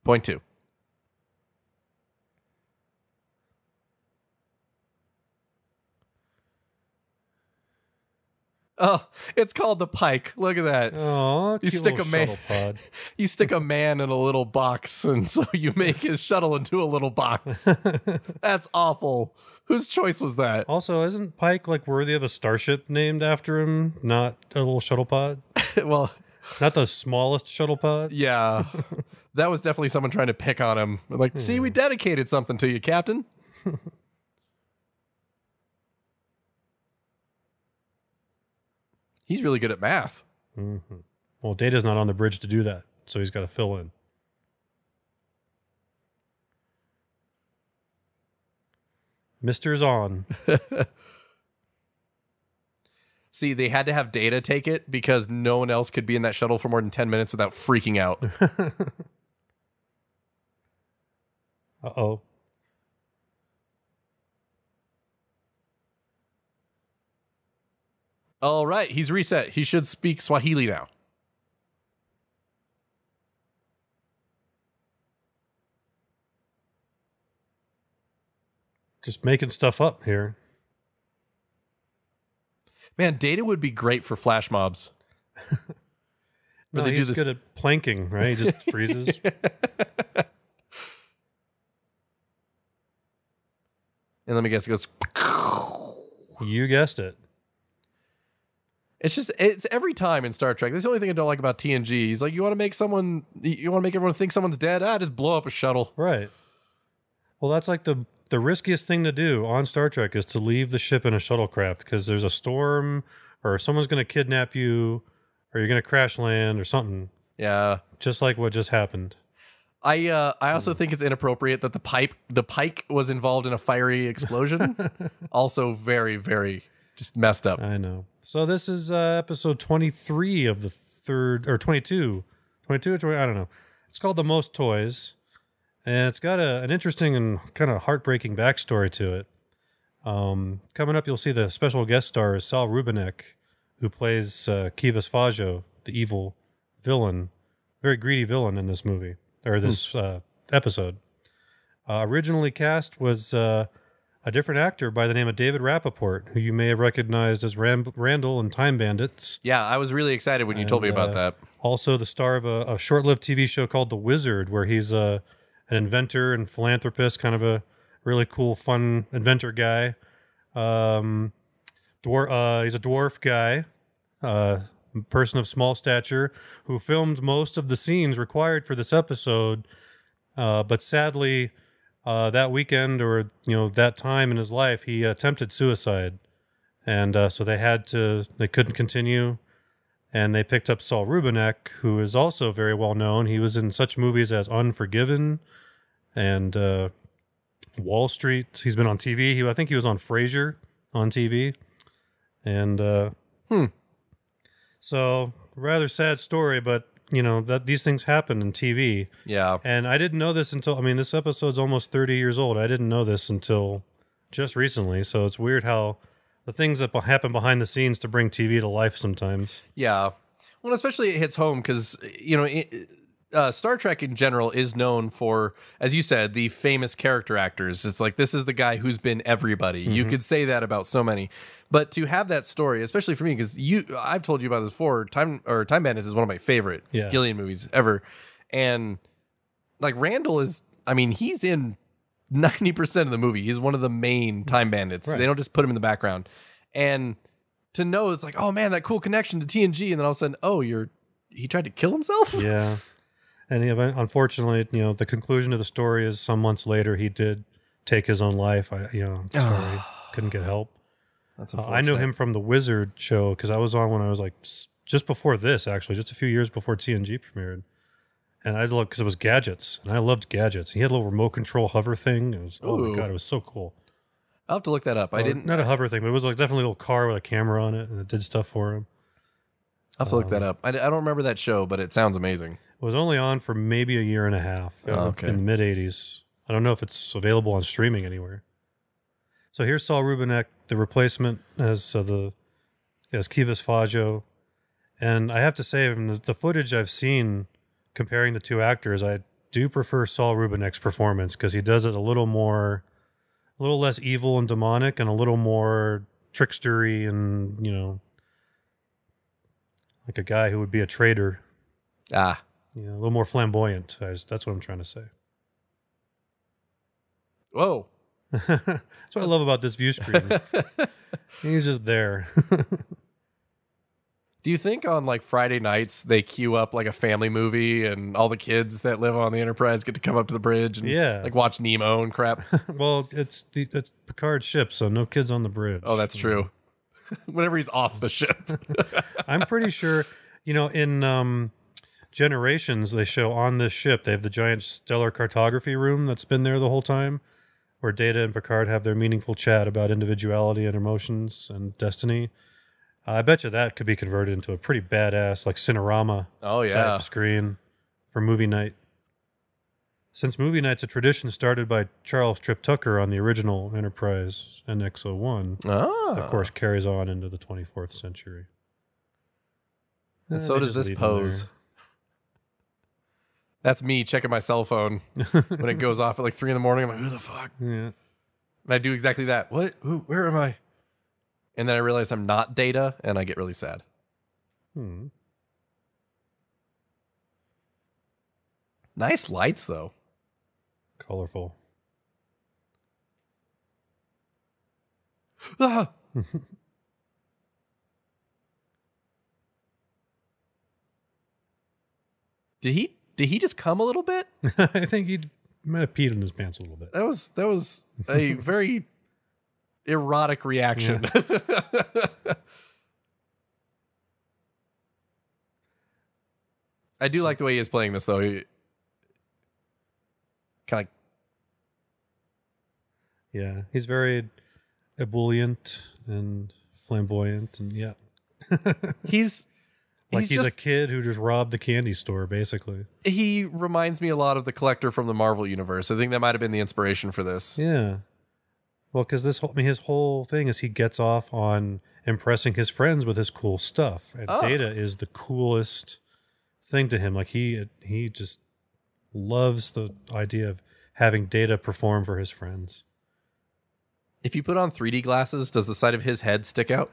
Point two. Oh, it's called the Pike. Look at that. Oh, You stick a man. shuttle pod. You stick a man in a little box, and so you make his shuttle into a little box. That's awful. Whose choice was that? Also, isn't Pike like worthy of a starship named after him, not a little shuttle pod? Well, Not the smallest shuttle pod? yeah. That was definitely someone trying to pick on him. Like, see, we dedicated something to you, Captain. He's really good at math. Mm-hmm. Well, Data's not on the bridge to do that, so he's got to fill in. Mister's on. See, they had to have Data take it because no one else could be in that shuttle for more than 10 minutes without freaking out. Uh-oh. All right, he's reset. He should speak Swahili now. Just making stuff up here. Man, Data would be great for flash mobs. No, they he's do this. good at planking, right? He just freezes. And let me guess, it goes. You guessed it. It's every time in Star Trek. That's the only thing I don't like about TNG. He's like, you want to make everyone think someone's dead? Just blow up a shuttle. Right. Well, that's like the riskiest thing to do on Star Trek is to leave the ship in a shuttlecraft because there's a storm or someone's going to kidnap you or you're going to crash land or something. Yeah. Just like what just happened. I also think it's inappropriate that the Pike was involved in a fiery explosion. Also very, very just messed up. I know. So this is episode 23 of the third, or 22. 22 or 20, I don't know. It's called The Most Toys. And it's got an interesting and kind of heartbreaking backstory to it. Coming up, you'll see the special guest star is Saul Rubinek, who plays Kivas Fajo, the evil villain, very greedy villain in this movie, or this episode. Originally cast was a different actor by the name of David Rappaport, who you may have recognized as Randall in Time Bandits. Yeah, I was really excited when you told me about that. Also the star of a short-lived TV show called The Wizard, where he's an inventor and philanthropist, kind of a really cool, fun inventor guy. He's a dwarf guy, person of small stature, who filmed most of the scenes required for this episode, but sadly... that weekend or, that time in his life, he attempted suicide. And so they couldn't continue. And they picked up Saul Rubinek, who is also very well known. He was in such movies as Unforgiven and Wall Street. He's been on TV. I think he was on Frasier on TV. And so, rather sad story, but that these things happen in TV. Yeah. And I didn't know this until, this episode's almost 30 years old. I didn't know this until just recently. So it's weird how the things that happen behind the scenes to bring TV to life sometimes. Yeah. Well, especially it hits home because, Star Trek in general is known for, as you said, the famous character actors. It's like, this is the guy who's been everybody. You could say that about so many. But to have that story, especially for me, because I've told you about this before, Time Bandits is one of my favorite Gillian movies ever. And like Randall is, he's in 90% of the movie. He's one of the main Time Bandits. Right. They don't just put him in the background. And to know it's like, oh man, that cool connection to TNG. And then all of a sudden, he tried to kill himself? Yeah. And unfortunately, the conclusion of the story is some months later, he did take his own life. I'm sorry. Couldn't get help. That's I know him from the Wizard show because I was on when I was like just before this, actually, just a few years before TNG premiered. And I loved because it was gadgets, and I loved gadgets. He had a little remote control hover thing. It was oh my god, it was so cool. I'll have to look that up. I didn't not a hover thing, but it was like definitely a little car with a camera on it, and it did stuff for him. I'll have to look that up. I don't remember that show, but it sounds amazing. It was only on for maybe a year and a half in the mid '80s. I don't know if it's available on streaming anywhere. So here's Saul Rubinek, the replacement as Kivas Fajo, and I have to say, from the footage I've seen comparing the two actors, I do prefer Saul Rubinek's performance because he does it a little less evil and demonic, and a little more trickstery, and like a guy who would be a traitor. Ah, A little more flamboyant. That's what I'm trying to say. whoa. That's what I love about this view screen. He's just there. Do you think on like Friday nights they queue up like a family movie and all the kids that live on the Enterprise get to come up to the bridge and like watch Nemo and crap? Well, it's Picard's ship, so no kids on the bridge. Oh, that's true. Whenever he's off the ship. I'm pretty sure, in Generations, they show on this ship, they have the giant stellar cartography room that's been there the whole time, where Data and Picard have their meaningful chat about individuality and emotions and destiny. I bet you that could be converted into a pretty badass, like Cinerama type screen for movie night. Since movie night's a tradition started by Charles Trip Tucker on the original Enterprise NX-01, of course, carries on into the 24th century. And so does this pose. That's me checking my cell phone when it goes off at like 3 a.m. I'm like, who the fuck? Yeah. And I do exactly that. What? Where am I? And then I realize I'm not Data, and I get really sad. Nice lights, though. Colorful. Ah! Did he just come a little bit? I think he might have peed in his pants a little bit. That was a very erotic reaction. Yeah. I do like the way he is playing this, though. Kind of. Yeah, he's very ebullient and flamboyant, and he's just a kid who just robbed the candy store, basically. He reminds me a lot of the Collector from the Marvel Universe. I think that might have been the inspiration for this. Yeah. Well, because his whole thing is he gets off on impressing his friends with his cool stuff, and Data is the coolest thing to him. Like he just loves the idea of having Data perform for his friends. If you put on 3D glasses, does the side of his head stick out?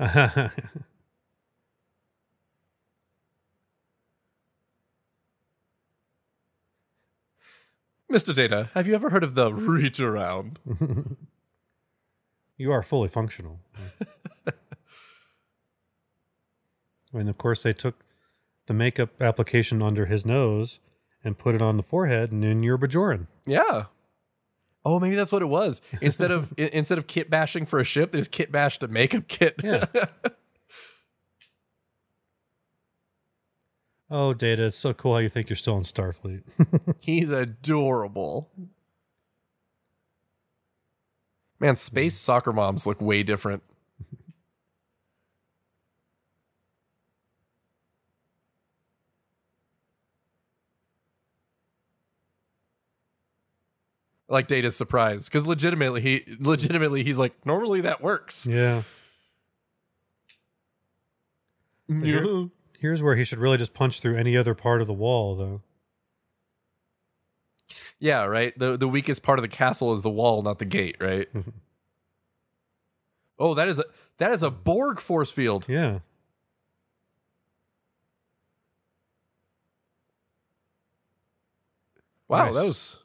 Mr. Data, have you ever heard of the reach around? You are fully functional. And of course, they took the makeup application under his nose and put it on the forehead, and then you're Bajoran. Yeah. Oh, maybe that's what it was. Instead of kit bashing for a ship, there's kit bashed a makeup kit. Yeah. Oh, Data, it's so cool how you think you're still in Starfleet. He's adorable. Man, space soccer moms look way different. Like Data's surprised, because legitimately he's like, normally that works. Yeah. Here's where he should really just punch through any other part of the wall, though. Yeah, right. The weakest part of the castle is the wall, not the gate, right? Oh, that is a Borg force field. Yeah. Wow, nice. That was.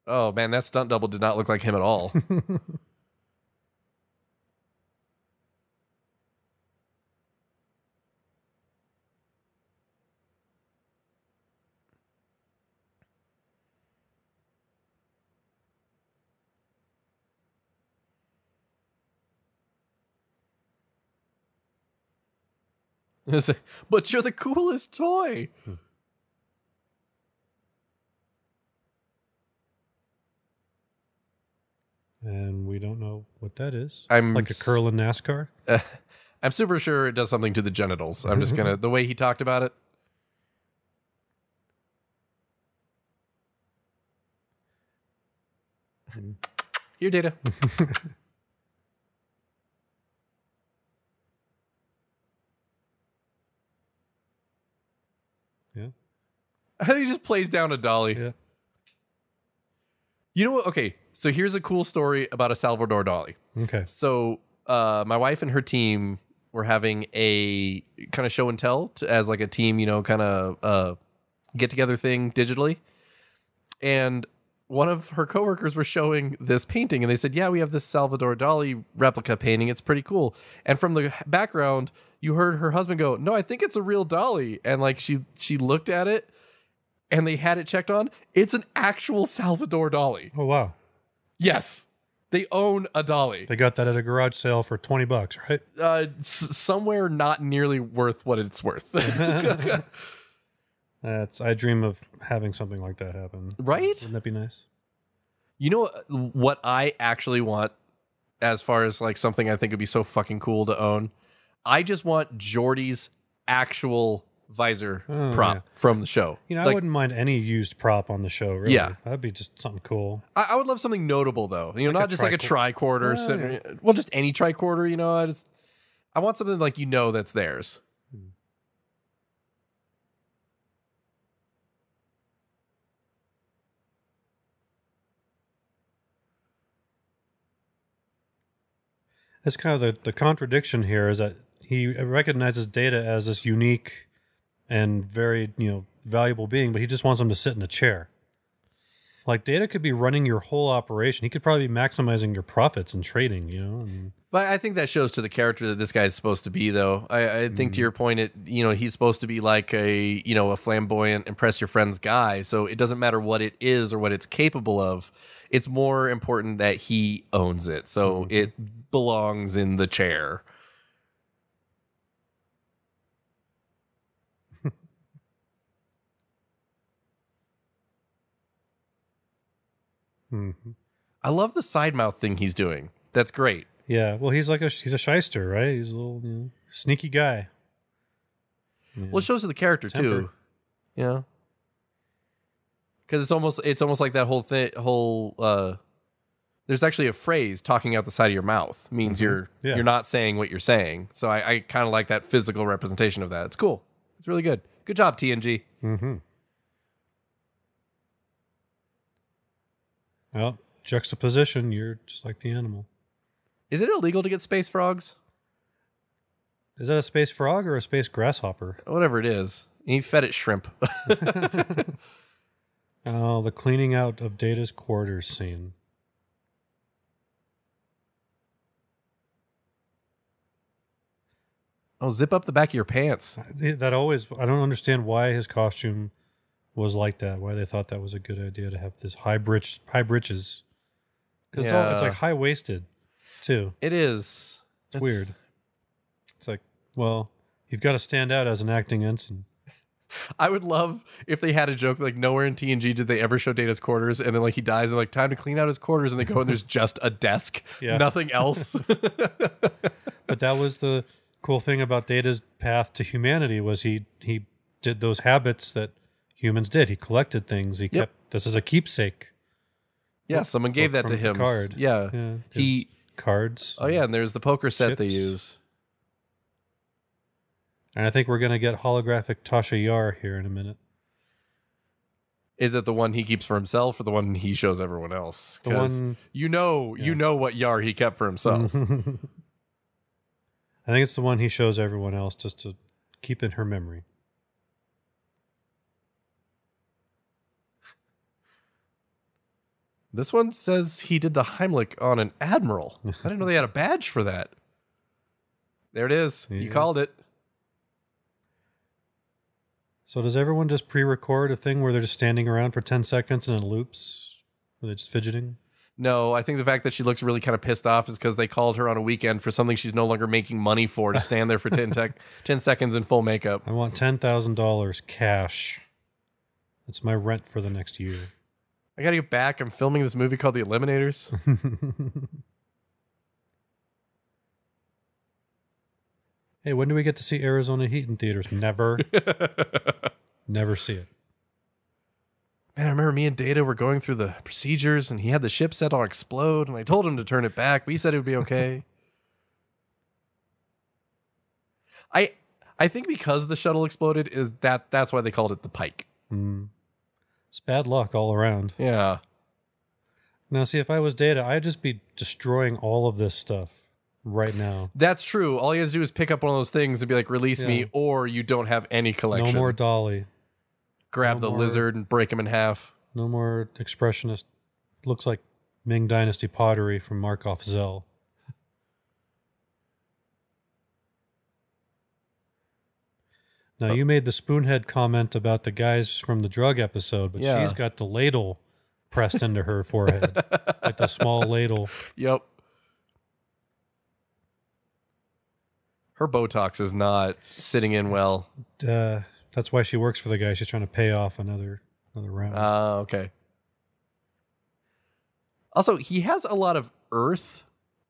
Oh man, that stunt double did not look like him at all. But you're the coolest toy. And we don't know what that is. I'm like a curl in NASCAR? I'm super sure it does something to the genitals. I'm just gonna, the way he talked about it. Here, Data. Yeah. He just plays down a dolly. Yeah. You know what? Okay, so here's a cool story about a Salvador Dali. Okay. So my wife and her team were having a kind of show and tell as like a team, you know, kind of get together thing digitally. And one of her coworkers were showing this painting, and they said, "Yeah, we have this Salvador Dali replica painting. It's pretty cool." And from the background, you heard her husband go, "No, I think it's a real Dali." And like she looked at it, and they had it checked on. It's an actual Salvador Dali. Oh, wow. Yes, they own a Dali. They got that at a garage sale for $20, right? Somewhere not nearly worth what it's worth. I dream of having something like that happen. Right? Wouldn't that be nice? You know what I actually want, as far as like something I think would be so fucking cool to own? I just want Geordie's actual visor prop from the show. You know, like, I wouldn't mind any used prop on the show, really. Yeah. That'd be just something cool. I would love something notable, though. You know, Like not just like a tricorder. Well, just any tricorder, you know. I want something like, you know, that's theirs. It's kind of the contradiction here is that he recognizes Data as this unique and very, valuable being, but he just wants him to sit in a chair. Like, Data could be running your whole operation. He could probably be maximizing your profits and trading, But I think that shows to the character that this guy's supposed to be, though. I think to your point, he's supposed to be like a flamboyant, impress your friends guy. So it doesn't matter what it is or what it's capable of. It's more important that he owns it. So it belongs in the chair. I love the side mouth thing he's doing. That's great. Yeah, well, he's a shyster, right? He's a little sneaky guy. Yeah. Well, it shows to the character too. Yeah, because it's almost like that whole thing. There's actually a phrase, "talking out the side of your mouth," means you're not saying what you're saying. So I kind of like that physical representation of that. It's cool. It's really good. Good job, TNG. Mm-hmm. Well, juxtaposition, you're just like the animal. Is it illegal to get space frogs? Is that a space frog or a space grasshopper? Whatever it is. He fed it shrimp. Oh, the cleaning out of Data's quarters scene. Oh, zip up the back of your pants. I don't understand why his costume was like that, why they thought that was a good idea to have this high breeches. Because it's like high-waisted, too. It is. It's weird. It's like, well, you've got to stand out as an acting ensign. I would love if they had a joke like, nowhere in TNG did they ever show Data's quarters, and then like he dies and like, time to clean out his quarters, and they go and there's just a desk, nothing else. But that was the cool thing about Data's path to humanity, was he did those habits that humans did. He collected things. He kept this as a keepsake. Yeah, someone gave that to him. Card. Yeah. He cards. Oh yeah, and there's the poker set they use. And I think we're gonna get holographic Tasha Yar here in a minute. Is it the one he keeps for himself or the one he shows everyone else? Because you know what Yar he kept for himself. I think it's the one he shows everyone else just to keep in her memory. This one says he did the Heimlich on an admiral. I didn't know they had a badge for that. There it is. Yeah. You called it. So does everyone just pre-record a thing where they're just standing around for 10 seconds and it loops? Are they just fidgeting? No, I think the fact that she looks really kind of pissed off is because they called her on a weekend for something she's no longer making money for, to stand there for 10 seconds in full makeup. I want $10,000 cash. That's my rent for the next year. I gotta get back. I'm filming this movie called The Eliminators. Hey, when do we get to see Arizona Heat in theaters? Never. Never see it. Man, I remember me and Data were going through the procedures, and he had the ship set on explode, and I told him to turn it back, but he said it would be okay. I think because the shuttle exploded, that's why they called it the Pike. It's bad luck all around. Yeah. Now, see, if I was Data, I'd just be destroying all of this stuff right now. That's true. All he has to do is pick up one of those things and be like, release me, or you don't have any collection. No more Dolly. Grab the lizard and break him in half. No more expressionist. Looks like Ming Dynasty pottery from Markov Zell. Now, you made the spoonhead comment about the guys from the drug episode, but she's got the ladle pressed into her forehead. Like the small ladle. Yep. Her Botox is not sitting in well. That's why she works for the guy. She's trying to pay off another round. Okay. Also, he has a lot of Earth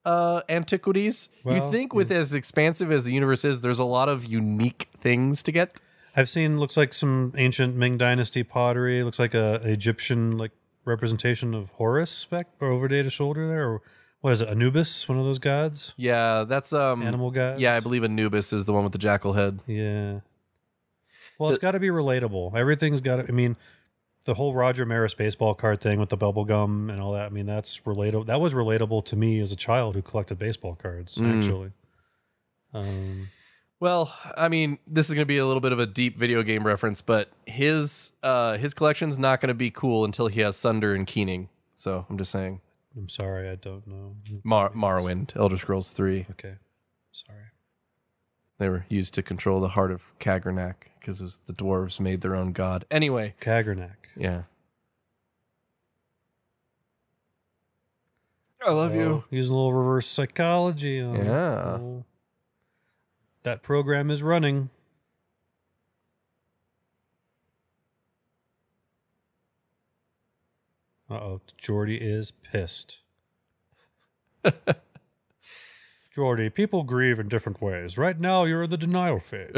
antiquities. Well, you think with as expansive as the universe is, there's a lot of unique things to get? I've seen, looks like some ancient Ming Dynasty pottery. Looks like an Egyptian like representation of Horus back over Data's shoulder there. Or what is it, Anubis, one of those gods? Yeah, that's animal gods. Yeah, I believe Anubis is the one with the jackal head. Yeah. Well, it's got to be relatable. Everything's got to, I mean, the whole Roger Maris baseball card thing with the bubble gum and all that, I mean, that's relatable. That was relatable to me as a child who collected baseball cards, actually. Well, I mean, this is going to be a little bit of a deep video game reference, but his collection's not going to be cool until he has Sunder and Keening. So I'm just saying. I'm sorry, I don't know. Morrowind, Elder Scrolls 3. Okay, sorry. They were used to control the heart of Kagernak because the dwarves made their own god. Anyway. Kagernak. Yeah. I love you. Using a little reverse psychology. Yeah. That program is running. Uh-oh, Geordi is pissed. Geordi, people grieve in different ways. Right now, you're in the denial phase.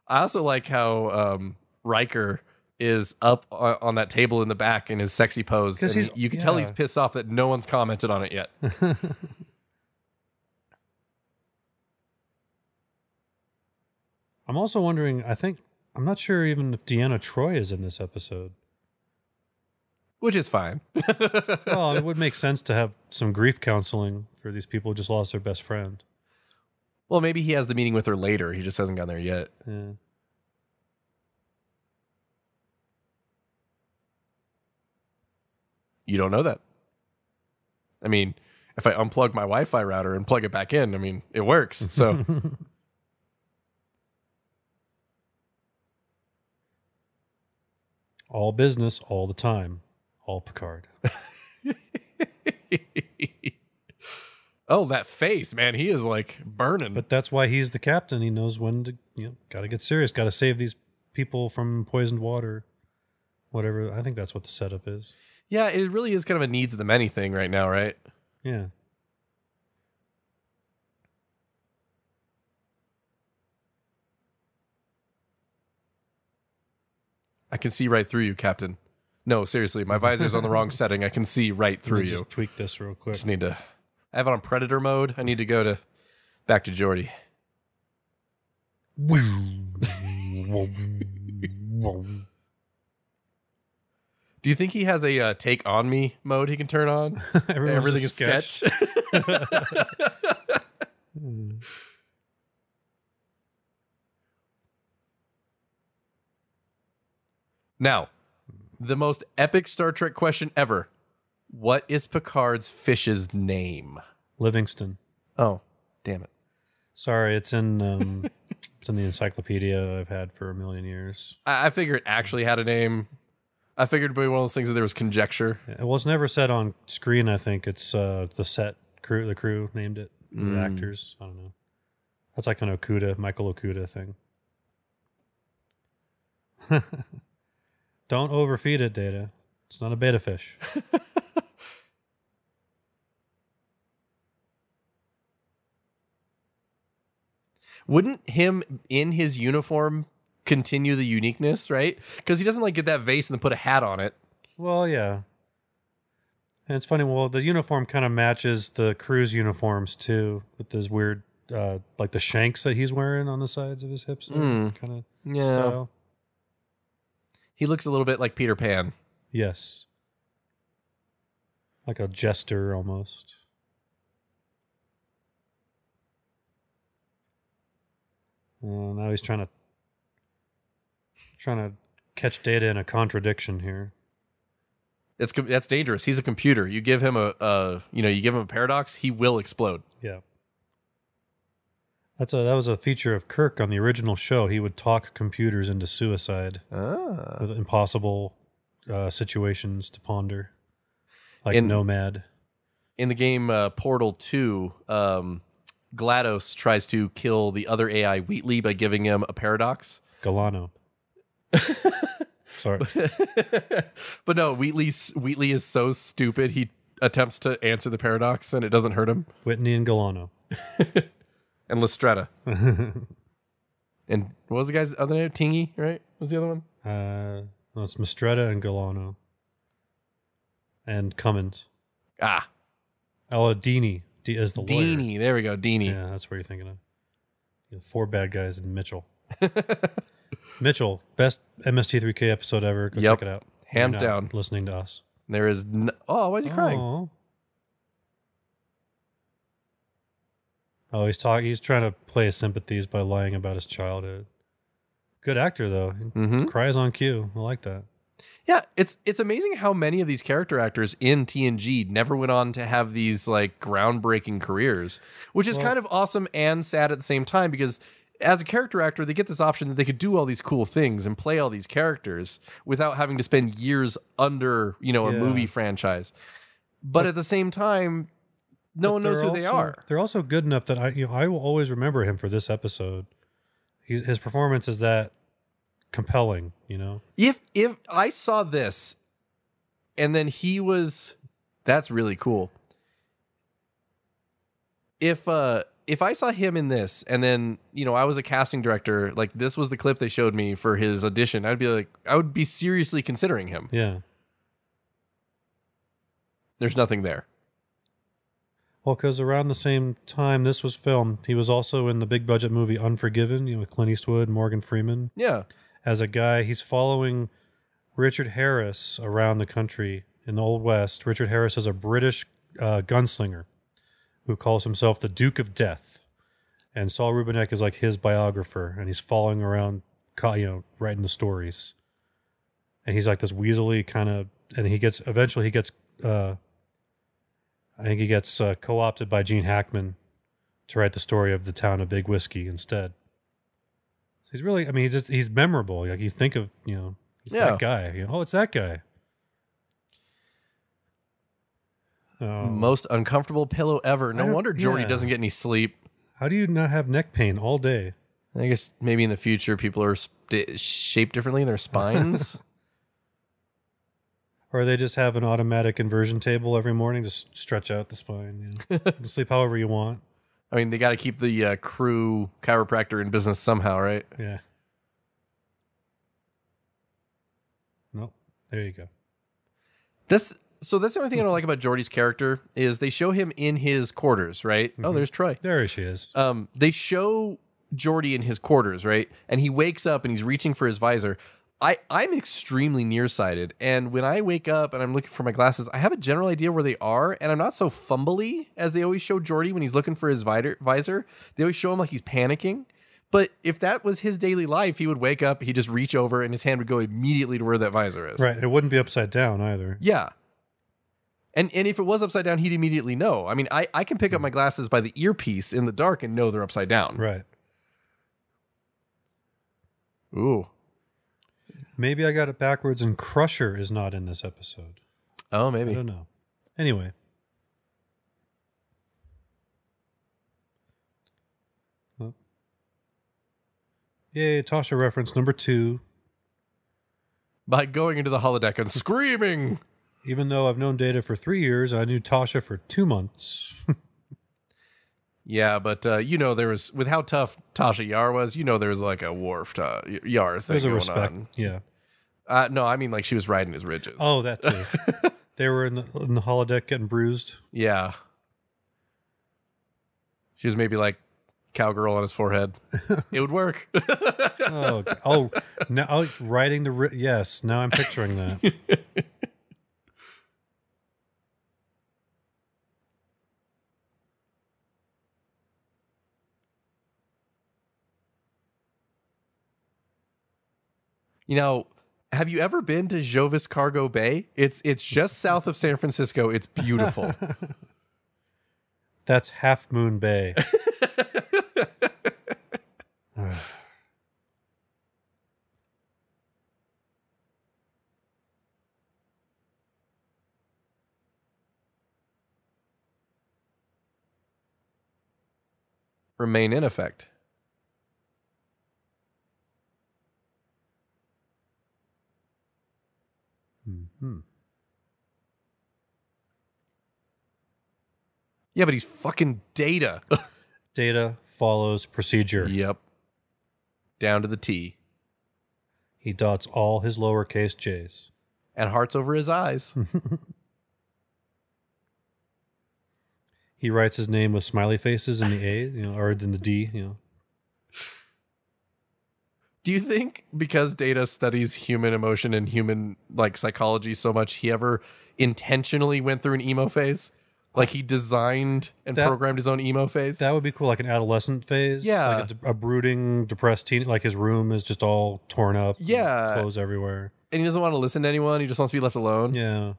I also like how Riker is up on that table in the back in his sexy pose. And you can tell he's pissed off that no one's commented on it yet. I'm also wondering, I'm not sure even if Deanna Troi is in this episode. Which is fine. Well, it would make sense to have some grief counseling for these people who just lost their best friend. Well, maybe he has the meeting with her later. He just hasn't gone there yet. Yeah. You don't know that. I mean, if I unplug my Wi-Fi router and plug it back in, I mean, it works. So... All business, all the time. All Picard. Oh, that face, man. He is like burning. But that's why he's the captain. He knows when to, got to get serious. Got to save these people from poisoned water. Whatever. I think that's what the setup is. Yeah, it really is kind of a needs of the many thing right now, right? Yeah. I can see right through you, Captain. No, seriously, my visor's on the wrong setting. I can see right through you. Just tweak this real quick. Just need to... I have it on Predator mode. I need to go back to Geordi. Do you think he has a take on me mode he can turn on? Everything is sketch. Now, the most epic Star Trek question ever. What is Picard's fish's name? Livingston. Oh, damn it. Sorry, it's in it's in the encyclopedia I've had for a million years. I figured it actually had a name. I figured it'd be one of those things that there was conjecture. It was never said on screen, I think. It's the crew named it. The actors. I don't know. That's like an Michael Okuda thing. Don't overfeed it, Data. It's not a betta fish. Wouldn't him in his uniform continue the uniqueness, right? Because he doesn't like get that vase and then put a hat on it. Well, yeah. And it's funny, well, the uniform kind of matches the crew's uniforms too, with this weird, like the shanks that he's wearing on the sides of his hips, kind of style. He looks a little bit like Peter Pan. Yes. like a jester almost. Now he's trying to catch Data in a contradiction here. That's dangerous. He's a computer. You give him you give him a paradox, he will explode. Yeah. That was a feature of Kirk on the original show. He would talk computers into suicide with impossible situations to ponder, like Nomad. In the game Portal 2, GLaDOS tries to kill the other AI Wheatley by giving him a paradox. Galano. Sorry. But no, Wheatley is so stupid he attempts to answer the paradox and it doesn't hurt him. Whitney and Galano. And Lestretta. And what was the guy's other name? Tingy, right? What was the other one? No, it's Mistretta and Galano. And Cummins. Ah. Oh, Dini is the lawyer. Dini, there we go, Dini. Yeah, that's what you're thinking of. You know, 4 bad guys and Mitchell. Mitchell, best MST3K episode ever. Go check it out. Hands down. Listening to us. There is oh, why is he crying? Oh, he's trying to play his sympathies by lying about his childhood. Good actor though. Cries on cue. I like that. Yeah, it's amazing how many of these character actors in TNG never went on to have these like groundbreaking careers, which is kind of awesome and sad at the same time because as a character actor, they get this option that they could do all these cool things and play all these characters without having to spend years under, a movie franchise. But at the same time, no one knows who they are. They're also good enough that I will always remember him for this episode. His performance is that compelling, If I saw this and then that's really cool. If I saw him in this and then, I was a casting director, like this was the clip they showed me for his audition, I would be seriously considering him. Yeah. There's nothing there. Well, because around the same time this was filmed, he was also in the big budget movie Unforgiven, with Clint Eastwood, Morgan Freeman. Yeah. As a guy, he's following Richard Harris around the country in the Old West. Richard Harris is a British gunslinger who calls himself the Duke of Death. And Saul Rubinek is like his biographer, and he's following around, writing the stories. And he's like this weaselly kind of, and eventually he gets co-opted by Gene Hackman to write the story of the town of Big Whiskey instead. So he's really, he's memorable. Like you think of, he's that guy. Oh, it's that guy. Most uncomfortable pillow ever. No wonder Geordi doesn't get any sleep. How do you not have neck pain all day? I guess maybe in the future people are shaped differently in their spines. Or they just have an automatic inversion table every morning to stretch out the spine. You sleep however you want. They got to keep the crew chiropractor in business somehow, right? Yeah. Nope. There you go. So that's the only thing I don't like about Geordi's character is they show him in his quarters, right? Mm-hmm. Oh, there's Troy. There she is. They show Geordi in his quarters, right? And he wakes up and he's reaching for his visor. I'm extremely nearsighted, and when I wake up and I'm looking for my glasses, I have a general idea where they are, and I'm not so fumbly as they always show Geordi when he's looking for his visor. They always show him like he's panicking. But if that was his daily life, he would wake up, he'd just reach over, and his hand would go immediately to where that visor is. Right. It wouldn't be upside down either. Yeah. And if it was upside down, he'd immediately know. I can pick up my glasses by the earpiece in the dark and know they're upside down. Right. Ooh. Maybe I got it backwards and Crusher is not in this episode. Oh, maybe. I don't know. Anyway. Well. Yay, Tasha reference number 2. By going into the holodeck and screaming. Even though I've known Data for 3 years, I knew Tasha for 2 months. Yeah, but there was, with how tough Tasha Yar was, there was like a Worf Yar thing going respect. on. Yeah. No, I mean like she was riding his ridges. Oh, that too. They were in the holodeck getting bruised. Yeah. She was maybe like cowgirl on his forehead. It would work. Now riding the yes. Now I'm picturing that. You know, have you ever been to Jovis Cargo Bay? It's just south of San Francisco. It's beautiful. That's Half Moon Bay. Remain in effect. Mm-hmm. Yeah, but he's fucking Data. Data follows procedure. Yep. Down to the T. He dots all his lowercase j's. And hearts over his eyes. He writes his name with smiley faces in the A, or in the D, Do you think because Data studies human emotion and human psychology so much, he ever intentionally went through an emo phase? Like he designed and programmed his own emo phase? That would be cool, like an adolescent phase. Yeah. Like a brooding, depressed teen, like his room is just all torn up. Yeah. Clothes everywhere. And he doesn't want to listen to anyone. He just wants to be left alone. Yeah.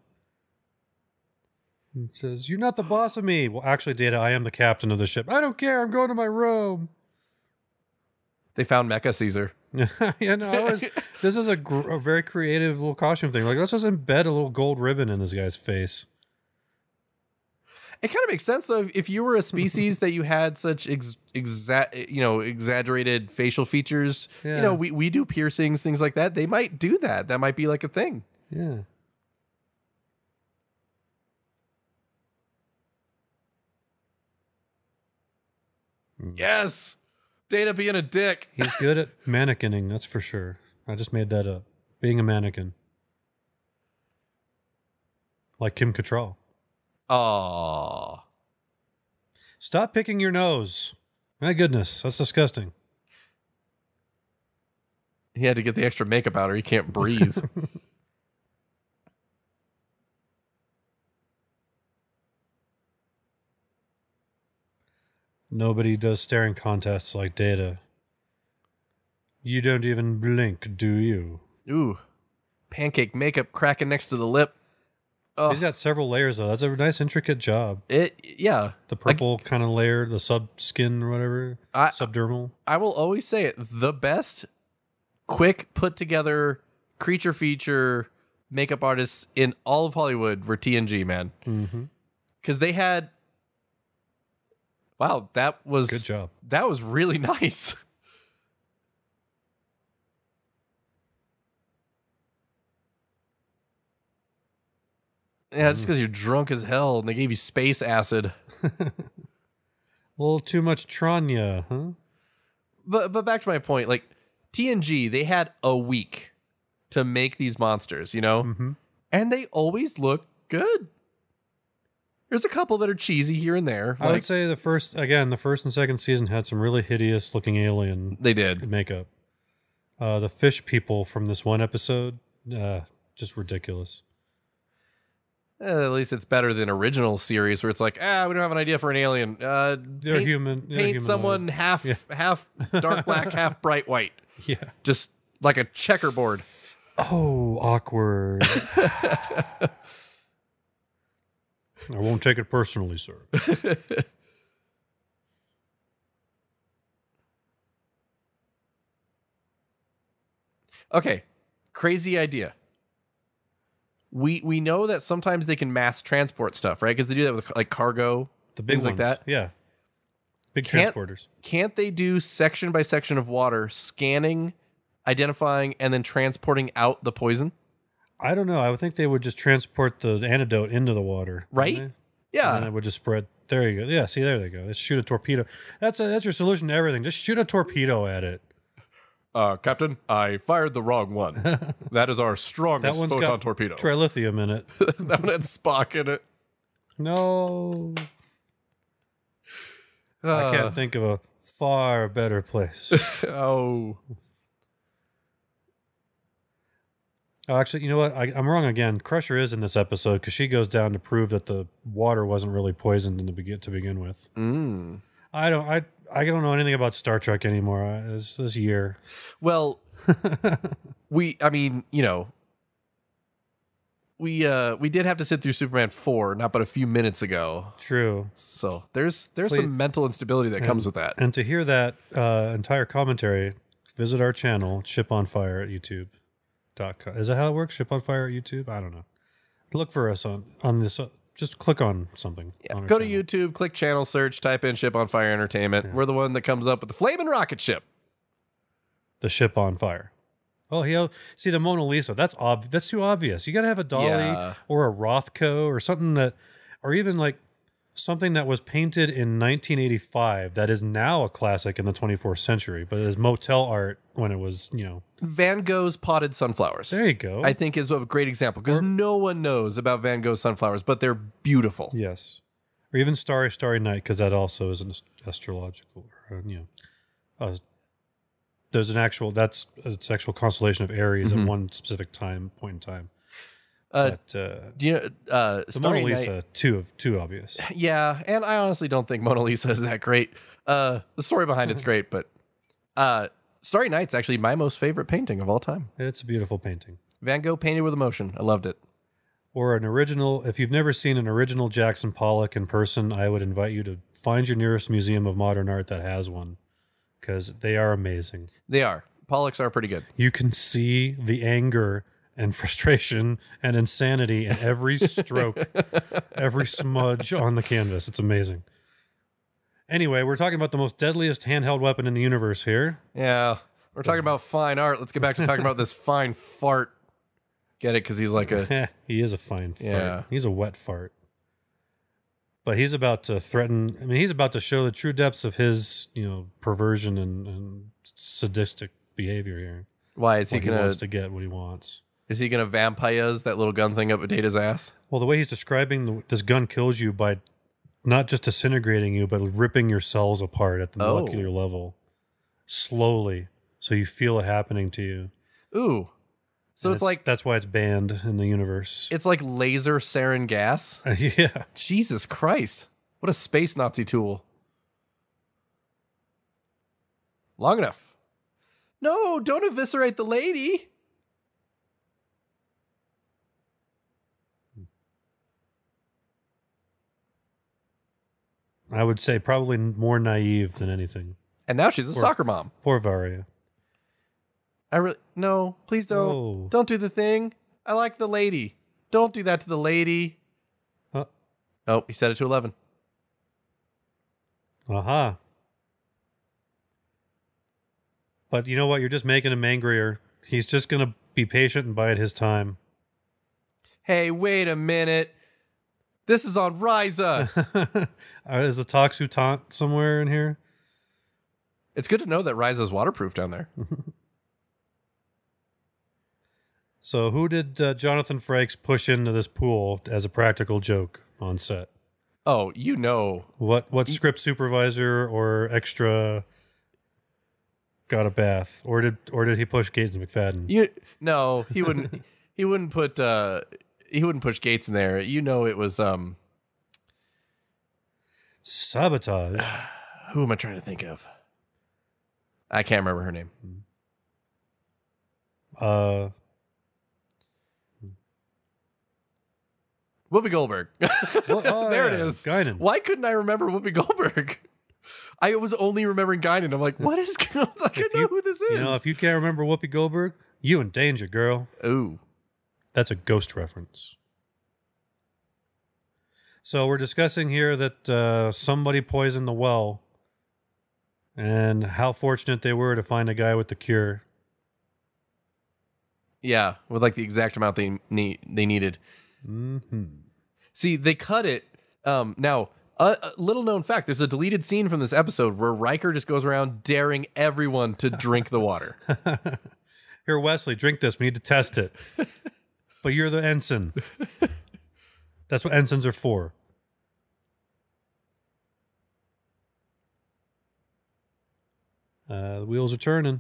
He says, "You're not the boss of me." Well, actually, Data, I am the captain of the ship. I don't care. I'm going to my room. They found Mecha Caesar. Yeah, no, this is a very creative little costume thing. Like, let's just embed a little gold ribbon in this guy's face. It kind of makes sense though. If you were a species that you had such exaggerated facial features, Yeah. We do piercings, things like that. They might do that. That might be like a thing. Yeah. Yes. Data being a dick. He's good at mannequining, that's for sure. I just made that up. Being a mannequin. Like Kim Cattrall. Aww. Stop picking your nose. My goodness, that's disgusting. He had to get the extra makeup out or he can't breathe. Nobody does staring contests like Data. You don't even blink, do you? Ooh. Pancake makeup cracking next to the lip. Oh. He's got several layers, though. That's a nice, intricate job. Yeah. The purple kind of layer, the sub-skin or whatever. Subdermal. I will always say it. The best, quick, put-together creature feature makeup artists in all of Hollywood were TNG, man. Because they had... Wow, that was... Good job. That was really nice. Yeah, just because you're drunk as hell and they gave you space acid. A little too much Tranya, huh? But back to my point, like TNG, they had a week to make these monsters, and they always look good. There's a couple that are cheesy here and there. I would say the first and second season had some really hideous looking alien. They did makeup. The fish people from this one episode, just ridiculous. At least it's better than original series where it's like, we don't have an idea for an alien. They're human. Paint someone half dark black, half bright white. Yeah. Just like a checkerboard. Oh, awkward. I won't take it personally, sir. Okay. Crazy idea. We know that sometimes they can mass transport stuff, right? Because they do that with like cargo, the big things ones, like that. Yeah, big transporters. Can't they do section by section of water, scanning, identifying, and then transporting out the poison? I don't know. I would think they would just transport the antidote into the water, right? Yeah, and it would just spread. There you go. Yeah, see, there they go. Let's shoot a torpedo. That's your solution to everything. Just shoot a torpedo at it. Captain, I fired the wrong one. That is our strongest photon torpedo. Trilithium in it. That one had Spock in it. No. I can't think of a far better place. Oh, actually, you know what? I'm wrong again. Crusher is in this episode because she goes down to prove that the water wasn't really poisoned to begin with. I don't know anything about Star Trek anymore this year. Well, I mean, you know, we did have to sit through Superman 4 not but a few minutes ago. True. So there's some mental instability that comes with that. And to hear that entire commentary, visit our channel, Ship on Fire at YouTube.com. Is that how it works? Ship on Fire at YouTube? I don't know. Look for us on this. Just click on something. Yeah. On our Go channel. to YouTube, click channel search, type in Ship on Fire Entertainment. Yeah. We're the one that comes up with the flaming rocket ship. The Ship on Fire. Oh, see the Mona Lisa. That's too obvious. You got to have a Dali or a Rothko or something that, or even like something that was painted in 1985 that is now a classic in the 24th century, but is motel art when it was, you know. Van Gogh's potted sunflowers. There you go. I think is a great example because no one knows about Van Gogh's sunflowers, but they're beautiful. Yes. Or even Starry, Starry Night, because that also is an astrological, you know. There's an actual constellation of Aries at one specific point in time. Do you know the Mona Lisa too obvious? Yeah, and I honestly don't think Mona Lisa is that great. The story behind it's great, but Starry Night's actually my most favorite painting of all time. It's a beautiful painting. Van Gogh painted with emotion. I loved it. Or an original. If you've never seen an original Jackson Pollock in person, I would invite you to find your nearest museum of modern art that has one, because they are amazing. They are. Pollocks are pretty good. You can see the anger and frustration and insanity in every stroke, every smudge on the canvas. It's amazing. Anyway, we're talking about the most deadliest handheld weapon in the universe here. Yeah, we're talking about fine art. Let's get back to talking about this fine fart. Get it? Because he's like a... He is a fine fart. Yeah. He's a wet fart. But he's about to threaten... I mean, he's about to show the true depths of his, you know, perversion and sadistic behavior here. Why is he going to... He wants to get what he wants. Is he going to vampires that little gun thing up Data's ass? Well, the way he's describing this gun kills you by not just disintegrating you, but ripping your cells apart at the molecular level. Slowly. So you feel it happening to you. Ooh. So it's like... That's why it's banned in the universe. It's like laser sarin gas? Yeah. Jesus Christ. What a space Nazi tool. Long enough. No, don't eviscerate the lady. I would say probably more naive than anything. And now she's a soccer mom. Poor Varia. No, please don't. Oh. Don't do the thing. I like the lady. Don't do that to the lady. Oh, he set it to 11. Aha. But you know what? You're just making him angrier. He's just going to be patient and bide his time. Hey, wait a minute. This is on Ryza. Is the Toxu taunt somewhere in here? It's good to know that Ryza's waterproof down there. So who did Jonathan Frakes push into this pool as a practical joke on set? Oh, you know. What script supervisor or extra got a bath? Or did he push Gates and McFadden? No, he wouldn't he wouldn't push Gates in there. You know it was sabotage. Who am I trying to think of? I can't remember her name. Whoopi Goldberg. There it is. Guinan. Why couldn't I remember Whoopi Goldberg? I was only remembering Guinan. I'm like, what is going on? I know who this is. You know, if you can't remember Whoopi Goldberg, you in danger, girl. Ooh. That's a Ghost reference. So we're discussing here that somebody poisoned the well and how fortunate they were to find a guy with the cure. Yeah, with like the exact amount they needed. Mm-hmm. See, they cut it. Now, a little known fact, there's a deleted scene from this episode where Riker just goes around daring everyone to drink the water. Here, Wesley, drink this. We need to test it. But you're the ensign. That's what ensigns are for. The wheels are turning.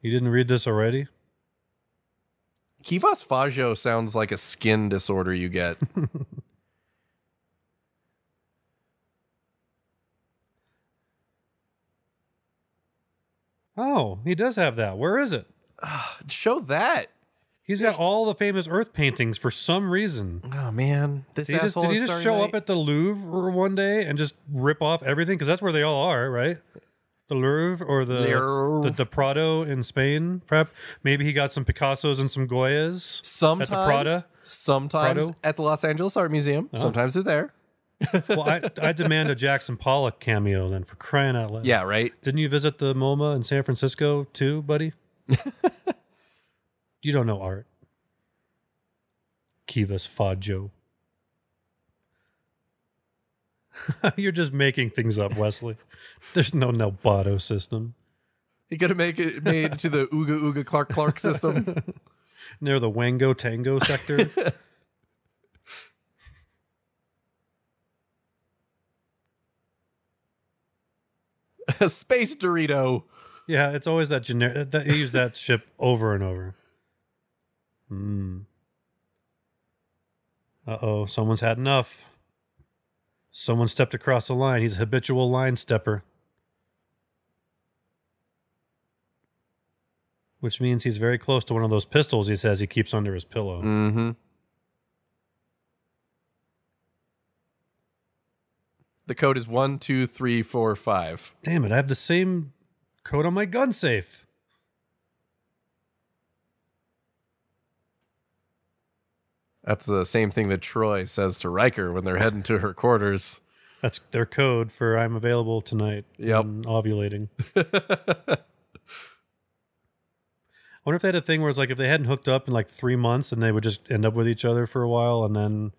You didn't read this already? Kivas Fajo sounds like a skin disorder you get. Oh, he does have that. Where is it? Show that. He's got all the famous Earth paintings for some reason. Oh man, this Did he just show up at the Louvre one day and just rip off everything? Because that's where they all are, right? The Louvre or the Prado in Spain, perhaps. Maybe he got some Picassos and some Goyas sometimes, at the Prada. Sometimes Prado? at the Los Angeles Art Museum. Oh. Sometimes they're there. Well, I demand a Jackson Pollock cameo then, for crying out loud. Yeah, right? Didn't you visit the MoMA in San Francisco too, buddy? You don't know art. Kivas Faggio. You're just making things up, Wesley. There's no Nelbato system. You gotta make it made to the Ooga Ooga Clark Clark system. Near the Wango Tango sector. A space Dorito. Yeah, it's always that generic. You use that ship over and over. Uh-oh, someone's had enough. Someone stepped across the line. He's a habitual line stepper. Which means he's very close to one of those pistols he says he keeps under his pillow. Mm-hmm. The code is 12345. Damn it, I have the same code on my gun safe. That's the same thing that Troy says to Riker when they're heading to her quarters. That's their code for I'm available tonight. Yep. And ovulating. I wonder if they had a thing where it's like if they hadn't hooked up in like 3 months and they would just end up with each other for a while and then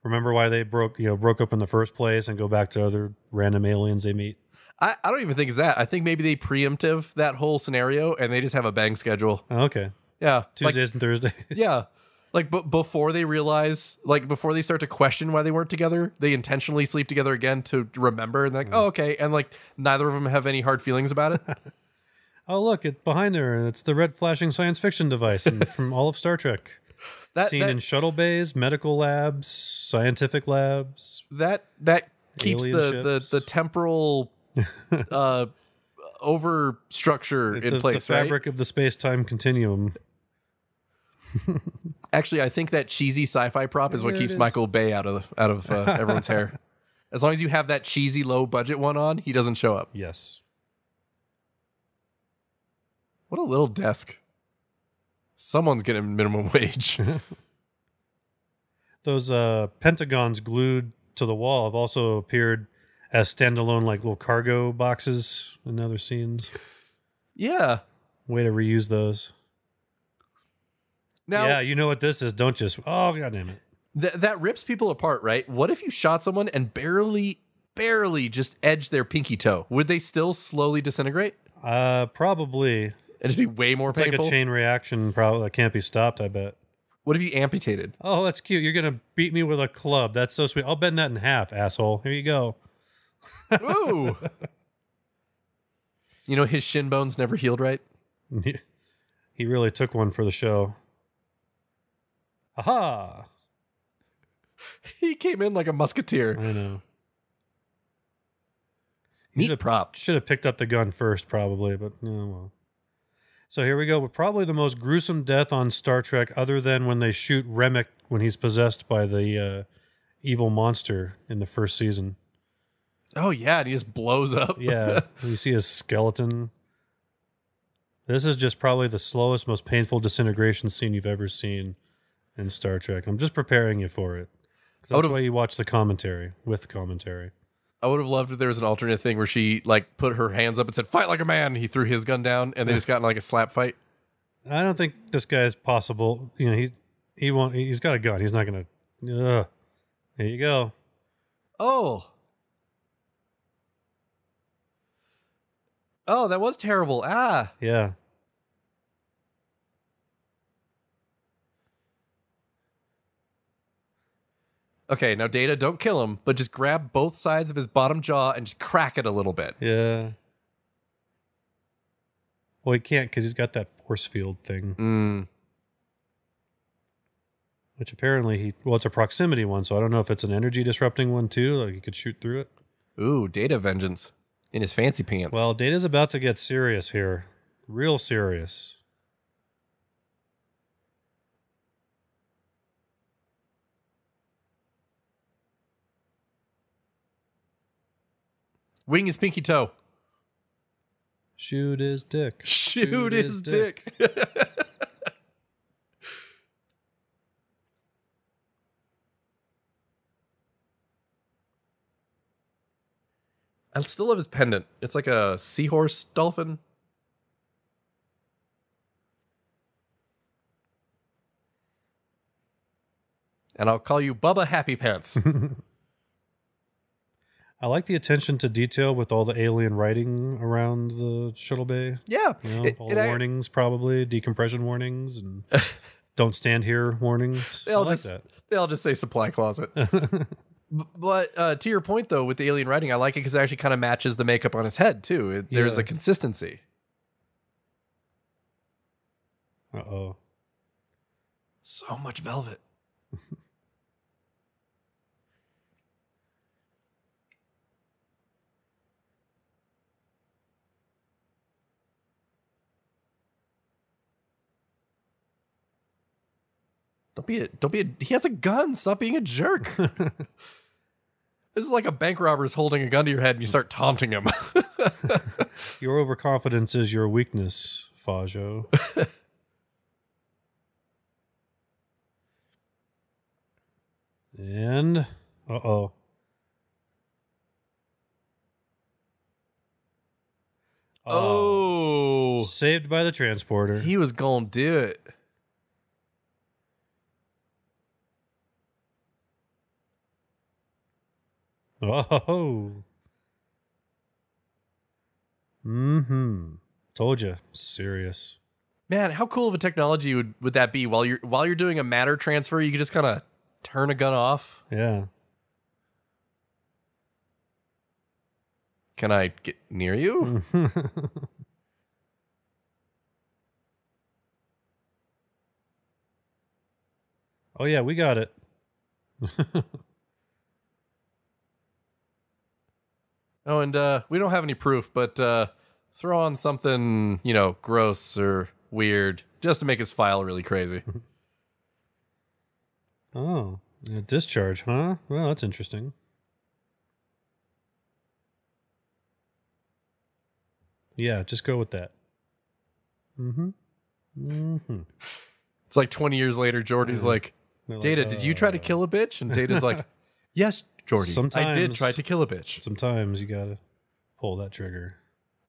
remember why they broke up in the first place and go back to other random aliens they meet. I don't even think it's that. I think maybe they preemptive that whole scenario and they just have a bang schedule. Oh, okay. Yeah. Tuesdays and Thursdays. Yeah. Like, but before they realize, like, before they start to question why they weren't together, they intentionally sleep together again to remember. And they're like, oh, okay. And, like, neither of them have any hard feelings about it. Oh, look, it's behind her. And it's the red flashing science fiction device from all of Star Trek. Seen in shuttle bays, medical labs, scientific labs. That keeps the temporal overstructure in place, the fabric of the space-time continuum. Actually, I think that cheesy sci-fi prop is what keeps Michael Bay out of everyone's hair. As long as you have that cheesy low budget one on, he doesn't show up. Yes. What a little desk. Someone's getting minimum wage. Those pentagons glued to the wall have also appeared as standalone like little cargo boxes in other scenes. Yeah. Way to reuse those. Now, yeah, you know what this is, don't you? Oh, God damn it. That rips people apart, right? What if you shot someone and barely just edged their pinky toe? Would they still slowly disintegrate? Probably. It'd just be way more painful? It's like a chain reaction probably that can't be stopped, I bet. What if you amputated? Oh, that's cute. You're going to beat me with a club. That's so sweet. I'll bend that in half, asshole. Here you go. Ooh. You know, his shin bones never healed right? He really took one for the show. Aha! He came in like a musketeer. I know. Neat prop. Should have picked up the gun first, probably, but well. So here we go. With probably the most gruesome death on Star Trek, other than when they shoot Remick when he's possessed by the evil monster in the first season. Oh yeah, and he just blows up. Yeah, you see his skeleton. This is just probably the slowest, most painful disintegration scene you've ever seen in Star Trek. I'm just preparing you for it. That's why you watch the commentary, with commentary. I would have loved if there was an alternate thing where she like put her hands up and said, "Fight like a man." He threw his gun down and they just got in like a slap fight. I don't think this guy is possible. You know, he won't. He's got a gun. He's not gonna. There you go. Oh, that was terrible. Ah, yeah. Okay, now Data, don't kill him, but just grab both sides of his bottom jaw and just crack it a little bit. Yeah. Well, he can't because he's got that force field thing. Which apparently it's a proximity one, so I don't know if it's an energy disrupting one too. Like he could shoot through it. Ooh, Data vengeance. in his fancy pants. Well, Data's about to get serious here. Real serious. Wing his pinky toe. Shoot his dick. Shoot his dick. I still love his pendant. It's like a seahorse dolphin. And I'll call you Bubba Happy Pants. I like the attention to detail with all the alien writing around the shuttle bay. Yeah. You know, all the warnings, probably decompression warnings and don't stand here warnings. They all just say supply closet. But to your point, though, with the alien writing, I like it because it actually kind of matches the makeup on his head, too. There's a consistency. Uh-oh. So much velvet. He has a gun. Stop being a jerk. This is like a bank robber's holding a gun to your head and you start taunting him. Your overconfidence is your weakness, Fajo. And, uh-oh. Oh. Saved by the transporter. He was gonna do it. Oh. Mm-hmm. Told you. Serious. Man, how cool of a technology would that be? While you're doing a matter transfer, you could just kind of turn a gun off. Yeah. Can I get near you? Oh yeah, we got it. Oh, and we don't have any proof, but throw on something, gross or weird, just to make his file really crazy. Oh, a discharge, huh? Well, that's interesting. Yeah, just go with that. Mm-hmm. Mm-hmm. It's like 20 years later, Jordy's like, Data, did you try to kill a bitch? And Data's like, yes, Jordy, I did try to kill a bitch. Sometimes you gotta pull that trigger.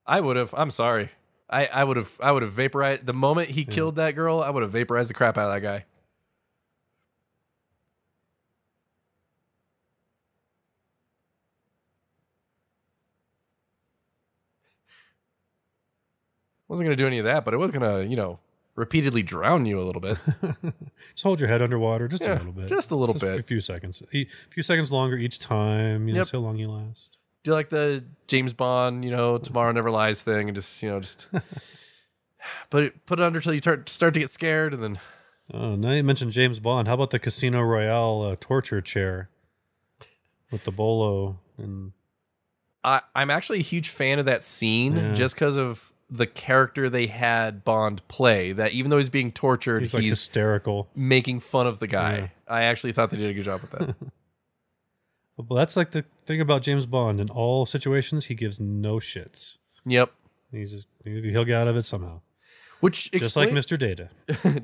I would have. I'm sorry. I would have vaporized the moment he killed that girl. I would have vaporized the crap out of that guy. Wasn't gonna do any of that, but it was gonna, repeatedly drown you a little bit. Just hold your head underwater just a little bit. Just a little bit. A few seconds. A few seconds longer each time. You know, see how long you last. Do you like the James Bond, Tomorrow Never Lies thing, and just put it under till you start to get scared, and then. Oh, now you mentioned James Bond. How about the Casino Royale torture chair with the bolo and? I'm actually a huge fan of that scene, just because of the character they had Bond play. That even though he's being tortured, he's hysterical, making fun of the guy. Yeah. I actually thought they did a good job with that. Well, that's like the thing about James Bond. In all situations, he gives no shits. Yep. He'll get out of it somehow. Just like Mr. Data.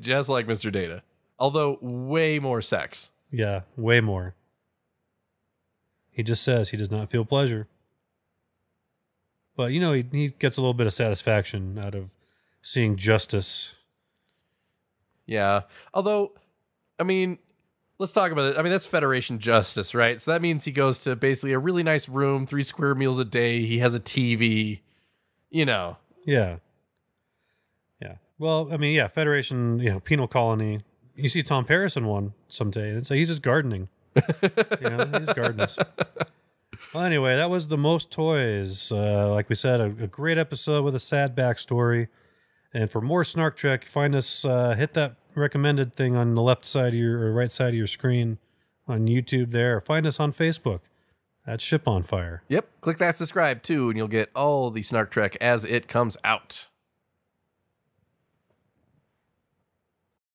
Just like Mr. Data. Although way more sex. Yeah, way more. He just says he does not feel pleasure. But, he gets a little bit of satisfaction out of seeing justice. Yeah. Although, let's talk about it. That's Federation justice, right? So that means he goes to basically a really nice room, 3 square meals a day. He has a TV, Yeah. Yeah. Well, Federation, penal colony. You see Tom Paris in one someday, and he's just gardening. He just gardens. Well, anyway, that was the most toys. Like we said, a great episode with a sad backstory. And for more Snark Trek, find us, hit that recommended thing on the left side of your or right side of your screen on YouTube there. Or find us on Facebook that ship on fire. Yep. Click that subscribe too, and you'll get all the Snark Trek as it comes out.